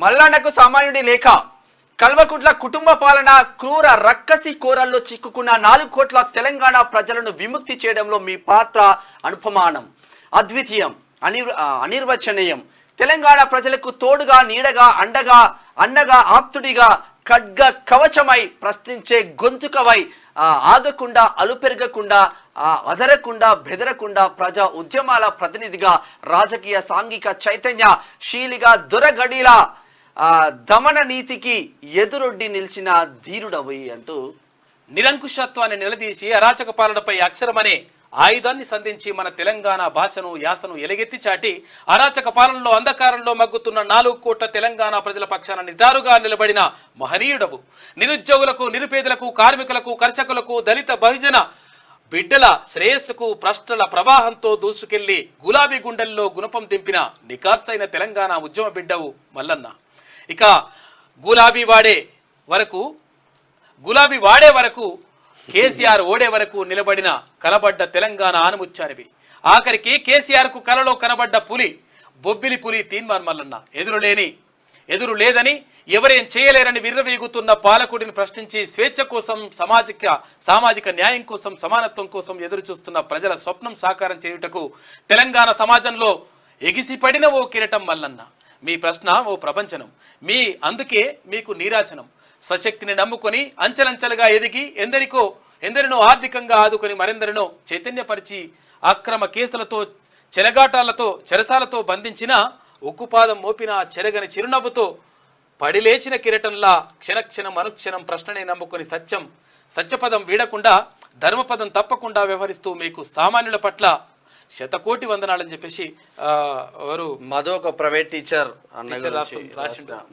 మల్లన్నకు సామాన్యుడి లేఖ. కల్వకుంట్ల కుటుంబ పాలన క్రూర రక్కసి కోరల్లో చిక్కుకున్న 4 కోట్ల తెలంగాణ ప్రజలను విముక్తి చేయడంలో మీ పాత్ర అనుపమానం, అద్వితీయం, అనిర్వచనీయం. తెలంగాణ ప్రజలకు తోడుగా, నీడగా, అండగా, అన్నగా, ఆప్తుడిగా, ఖడ్గ కవచమై ప్రశ్నించే గొంతుకవై, ఆగకుండా, అలుపెరగకుండా, అదరకుండా, బెదరకుండా ప్రజా ఉద్యమాల ప్రతినిధిగా, రాజకీయ సాంఘిక చైతన్య శీలిగా, దొరగడిలా దమన నీతికి ఎదురొడ్డి నిలిచిన ధీరుడవి అంటూ నిరంకుశత్వాన్ని నిలదీసి అరాచక పాలనపై అక్షరమనే ఆయుధాన్ని సంధించి మన తెలంగాణ భాషను, యాసను ఎలుగెత్తి చాటి అరాచక పాలనలో అంధకారంలో మగ్గుతున్న 4 కోట్ల తెలంగాణ ప్రజల పక్షాన నిటారుగా నిలబడిన మహనీయుడవు. నిరుద్యోగులకు, నిరుపేదలకు, కార్మికులకు, కర్షకులకు, దళిత బహుజన బిడ్డల శ్రేయస్సుకు ప్రశ్నల ప్రవాహంతో దూసుకెళ్లి గులాబీ గుండెల్లో గుణపం దింపిన నికార్సైన తెలంగాణ ఉద్యమ బిడ్డవు మల్లన్న. ఇక గులాబీ వాడే వరకు కేసీఆర్ ఓడే వరకు నిలబడిన కలబడ్డ తెలంగాణ ఆనుముచ్చానివి. ఆఖరికి కేసీఆర్ కు కలలో కనబడ్డ పులి, బొబ్బిలి పులి తీన్మార్ మల్లన్న. ఎదురు లేదని, ఎవరేం చేయలేరని విర్రవీగుతున్న పాలకుడిని ప్రశ్నించి స్వేచ్ఛ కోసం, సామాజిక న్యాయం కోసం, సమానత్వం కోసం ఎదురు చూస్తున్న ప్రజల స్వప్నం సాకారం చేయుటకు తెలంగాణ సమాజంలో ఎగిసిపడిన ఓ కిరటం మల్లన్న. మీ ప్రశ్న ఓ ప్రపంచనం, అందుకే మీకు నీరాజనం. స్వశక్తిని నమ్ముకొని అంచెలంచెలుగా ఎదిగి ఎందరినో ఆర్థికంగా ఆదుకొని మరెందరినో చైతన్యపరిచి అక్రమ కేసులతో, చెరసాలతో బంధించిన, ఉక్కుపాదం మోపిన చెరగని చిరునవ్వుతో పడిలేచిన కిరటంలా క్షణక్షణం అనుక్షణం ప్రశ్ననే నమ్ముకొని సత్యపదం వీడకుండా, ధర్మపదం తప్పకుండా వ్యవహరిస్తూ మీకు సామాన్యుల పట్ల శతకోటి వందనాలని చెప్పేసి మధు ఒక ప్రైవేట్ టీచర్ రాసింటారు.